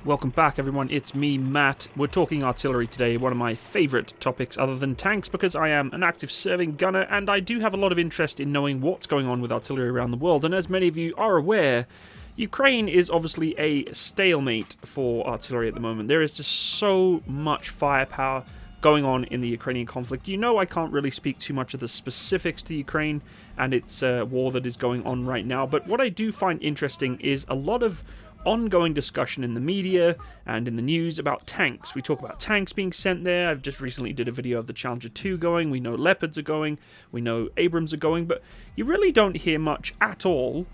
Welcome back, everyone. It's me, Matt. We're talking artillery today, one of my favourite topics other than tanks, because I am an active serving gunner and I do have a lot of interest in knowing what's going on with artillery around the world. And as many of you are aware, Ukraine is obviously a stalemate for artillery at the moment. There is just so much firepower going on in the Ukrainian conflict. You know, I can't really speak too much of the specifics to Ukraine and its war that is going on right now, but what I do find interesting is a lot of ongoing discussion in the media and in the news about tanks. We talk about tanks being sent there. I've just recently did a video of the Challenger 2 going. We know Leopards are going. We know Abrams are going, but you really don't hear much at all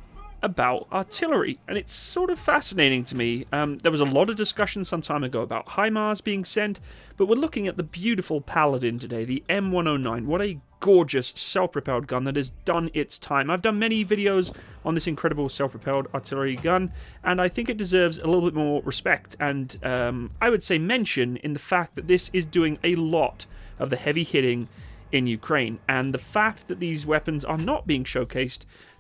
about artillery, and it's sort of fascinating to me. There was a lot of discussion some time ago about HIMARS being sent, but we're looking at the beautiful Paladin today, the M109. What a gorgeous self-propelled gun that has done its time. I've done many videos on this incredible self-propelled artillery gun, and I think it deserves a little bit more respect and I would say mention in the fact that this is doing a lot of the heavy hitting in Ukraine, and the fact that these weapons are not being showcased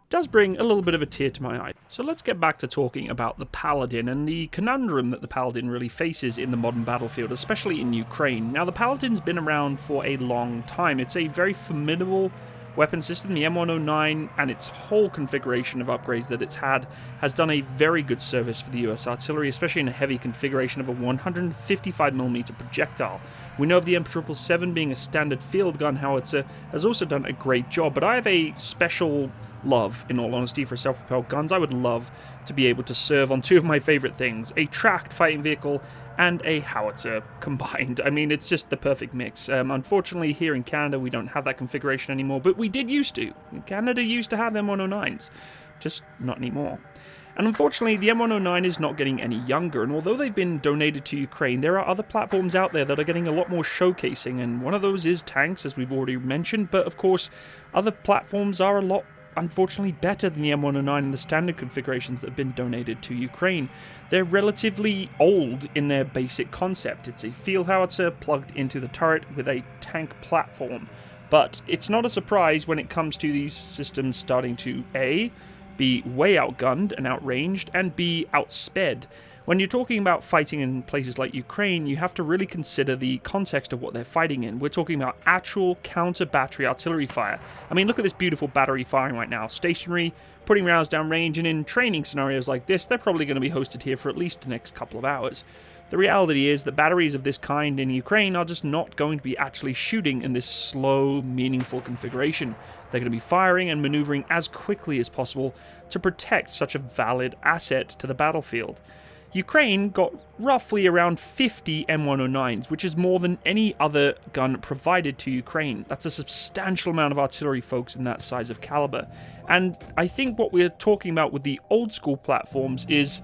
does bring a little bit of a tear to my eye. So let's get back to talking about the Paladin and the conundrum that the Paladin really faces in the modern battlefield, especially in Ukraine. Now, the Paladin's been around for a long time. It's a very formidable weapon system. The M109 and its whole configuration of upgrades that it's had has done a very good service for the US artillery, especially in a heavy configuration of a 155mm projectile. We know of the M777 being a standard field gun howitzer has also done a great job, but I have a special love, in all honesty, for self-propelled guns. I would love to be able to serve on two of my favorite things, a tracked fighting vehicle and a howitzer combined. I mean, it's just the perfect mix. Unfortunately, here in Canada, we don't have that configuration anymore, but we did used to. Canada used to have M109s, just not anymore. And unfortunately, the M109 is not getting any younger, and although they've been donated to Ukraine, there are other platforms out there that are getting a lot more showcasing, and one of those is tanks, as we've already mentioned, but of course, other platforms are a lot unfortunately better than the M109 and the standard configurations that have been donated to Ukraine. They're relatively old in their basic concept. It's a field howitzer plugged into the turret with a tank platform. But it's not a surprise when it comes to these systems starting to A, be way outgunned and outranged, and B, outsped. When you're talking about fighting in places like Ukraine, you have to really consider the context of what they're fighting in. We're talking about actual counter-battery artillery fire. I mean, look at this beautiful battery firing right now. Stationary, putting rounds down range, and in training scenarios like this, they're probably going to be hosted here for at least the next couple of hours. The reality is that batteries of this kind in Ukraine are just not going to be actually shooting in this slow, meaningful configuration. They're going to be firing and maneuvering as quickly as possible to protect such a valid asset to the battlefield. Ukraine got roughly around 50 M109s, which is more than any other gun provided to Ukraine. That's a substantial amount of artillery, folks, in that size of caliber. And I think what we're talking about with the old school platforms is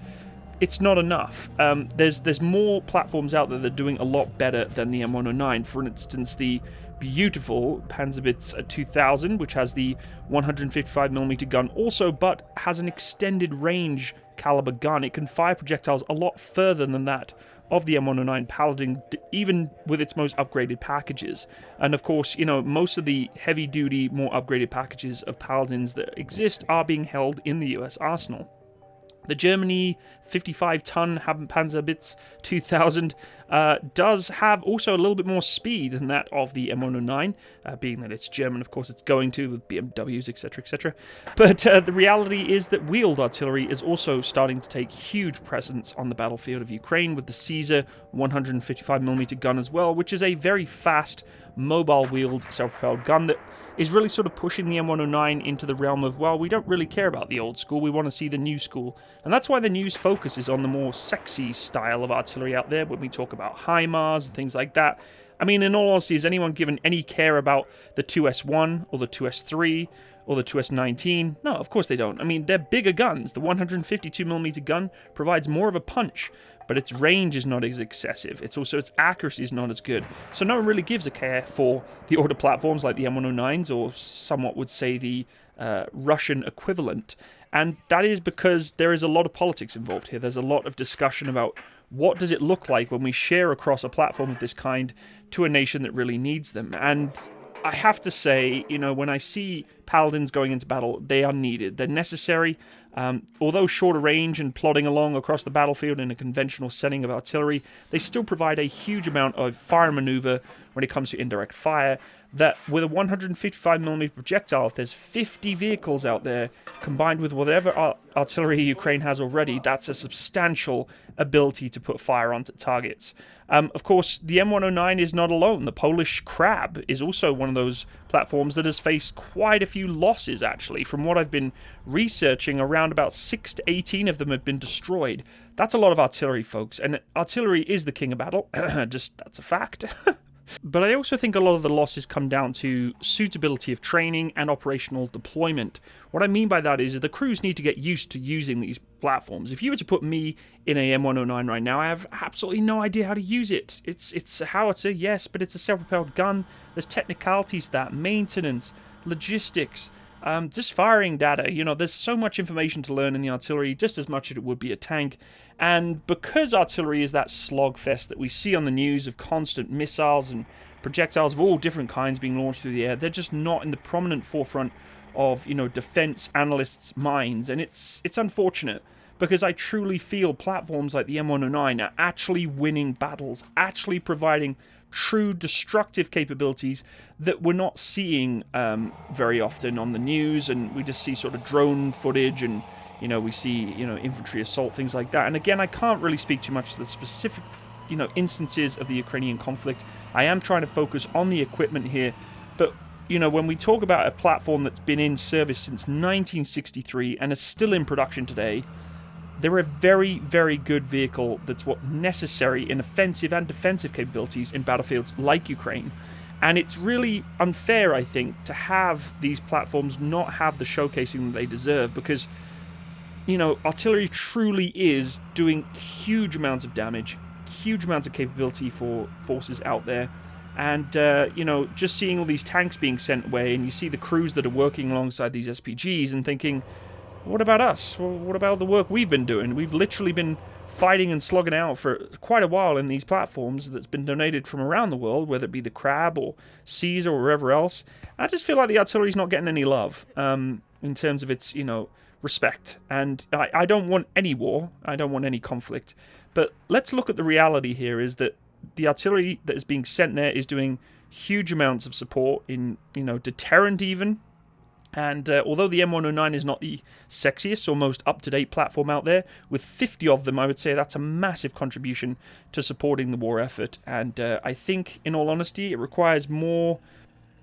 it's not enough. There's more platforms out there that are doing a lot better than the M109. For instance, the beautiful Panzerblitz 2000, which has the 155mm gun also, but has an extended range caliber gun. It can fire projectiles a lot further than that of the M109 Paladin, even with its most upgraded packages. And of course, you know, most of the heavy-duty, more upgraded packages of Paladins that exist are being held in the US arsenal. The Germany 55-ton Panzerblitz 2000 does have also a little bit more speed than that of the M109, being that it's German, of course it's going to, with BMWs, etc, etc. But the reality is that wheeled artillery is also starting to take huge presence on the battlefield of Ukraine, with the Caesar 155mm gun as well, which is a very fast, mobile wheeled self-propelled gun that is really sort of pushing the M109 into the realm of, well, we don't really care about the old school, we want to see the new school. And that's why the news focuses on the more sexy style of artillery out there when we talk about HIMARS and things like that. I mean, in all honesty, has anyone given any care about the 2S1 or the 2S3 or the 2S19? No, of course they don't. I mean, they're bigger guns. The 152mm gun provides more of a punch, but its range is not as excessive. Its accuracy is not as good. So no one really gives a care for the older platforms like the M109s, or somewhat would say the Russian equivalent. And that is because there is a lot of politics involved here. There's a lot of discussion about what does it look like when we share across a platform of this kind to a nation that really needs them. And I have to say, when I see paladins going into battle, they are needed. They're necessary. Although shorter range and plodding along across the battlefield in a conventional setting of artillery, they still provide a huge amount of fire maneuver when it comes to indirect fire. That with a 155mm projectile, if there's 50 vehicles out there, combined with whatever artillery Ukraine has already, that's a substantial ability to put fire onto targets. Of course, the M109 is not alone. The Polish Crab is also one of those platforms that has faced quite a few losses, actually. From what I've been researching, around about 6 to 18 of them have been destroyed. That's a lot of artillery, folks, and artillery is the king of battle. Just, that's a fact. But I also think a lot of the losses come down to suitability of training and operational deployment. What I mean by that is that the crews need to get used to using these platforms. If you were to put me in a M109 right now, I have absolutely no idea how to use it. It's a howitzer, yes, but it's a self-propelled gun. There's technicalities to that, maintenance, logistics, just firing data. There's so much information to learn in the artillery, just as much as it would be a tank. And because artillery is that slogfest that we see on the news of constant missiles and projectiles of all different kinds being launched through the air, they're just not in the prominent forefront of, defense analysts' minds. And it's unfortunate, because I truly feel platforms like the M109 are actually winning battles, actually providing true destructive capabilities that we're not seeing very often on the news, and we just see sort of drone footage, and we see infantry assault, things like that. And again, I can't really speak too much to the specific instances of the Ukrainian conflict. I am trying to focus on the equipment here, but when we talk about a platform that's been in service since 1963 and is still in production today, they're a very, very good vehicle that's necessary in offensive and defensive capabilities in battlefields like Ukraine. And it's really unfair, I think, to have these platforms not have the showcasing that they deserve, because, artillery truly is doing huge amounts of damage, huge amounts of capability for forces out there. And, just seeing all these tanks being sent away, and you see the crews that are working alongside these SPGs and thinking, what about us? Well, what about the work we've been doing? We've literally been fighting and slugging out for quite a while in these platforms that's been donated from around the world, whether it be the Crab or Caesar or wherever else. I just feel like the artillery's not getting any love in terms of its, respect. And I don't want any war. I don't want any conflict. But let's look at the reality here, is that the artillery that is being sent there is doing huge amounts of support in, deterrent even. And although the M109 is not the sexiest or most up-to-date platform out there, with 50 of them, I would say that's a massive contribution to supporting the war effort. And I think, in all honesty, it requires more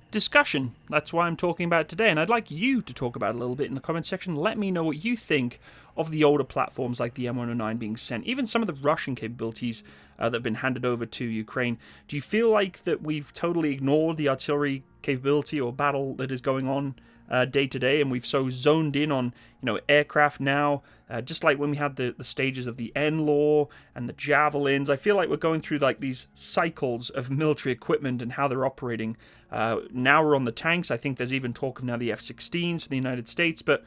discussion. That's why I'm talking about it today. And I'd like you to talk about it a little bit in the comment section. Let me know what you think of the older platforms like the M109 being sent, even some of the Russian capabilities that have been handed over to Ukraine. Do you feel like that we've totally ignored the artillery capability or battle that is going on day to day, and we've so zoned in on aircraft now, just like when we had the stages of the N-Law and the Javelins? I feel like we're going through like these cycles of military equipment and how they're operating. Now we're on the tanks. I think there's even talk of now the F-16s for the United States, but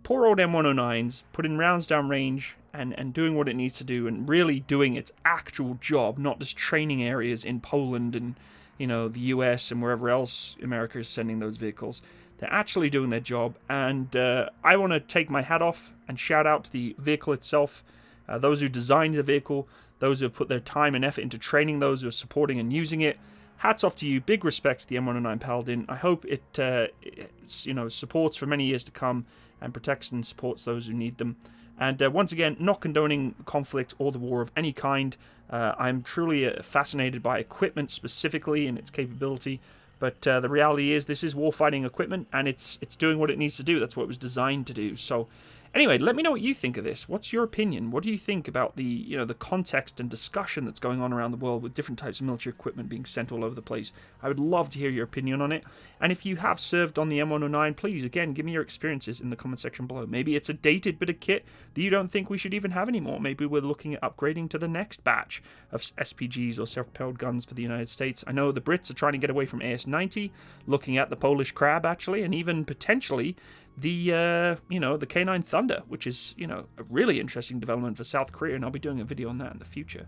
poor old M109s putting rounds down range and doing what it needs to do, and really doing its actual job, not just training areas in Poland and the US and wherever else America is sending those vehicles. They're actually doing their job, and I want to take my hat off and shout out to the vehicle itself, those who designed the vehicle, those who have put their time and effort into training those who are supporting and using it. Hats off to you. Big respect to the M109 Paladin. I hope it supports for many years to come and protects and supports those who need them. And once again, not condoning conflict or the war of any kind. I'm truly fascinated by equipment specifically and its capability. But the reality is, this is warfighting equipment, and it's doing what it needs to do. That's what it was designed to do. So, anyway, let me know what you think of this. What's your opinion? What do you think about the the context and discussion that's going on around the world with different types of military equipment being sent all over the place? I would love to hear your opinion on it. And if you have served on the M109, please, again, give me your experiences in the comment section below. Maybe it's a dated bit of kit that you don't think we should even have anymore. Maybe we're looking at upgrading to the next batch of SPGs or self-propelled guns for the United States. I know the Brits are trying to get away from AS-90, looking at the Polish Crab, actually, and even potentially the the K9 Thunder, which is a really interesting development for South Korea, and I'll be doing a video on that in the future.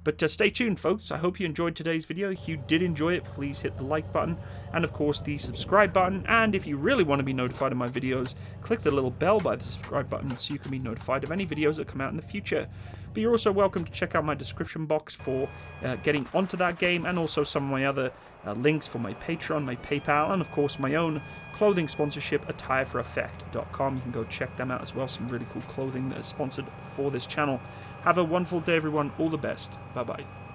But stay tuned, folks. I hope you enjoyed today's video. If you did enjoy it, please hit the like button and, of course, the subscribe button. And if you really want to be notified of my videos, click the little bell by the subscribe button so you can be notified of any videos that come out in the future. But you're also welcome to check out my description box for getting onto that game, and also some of my other links for my Patreon, my PayPal, and of course my own clothing sponsorship, attireforeffect.com. You can go check them out as well. Some really cool clothing that is sponsored for this channel. Have a wonderful day, everyone. All the best. Bye-bye.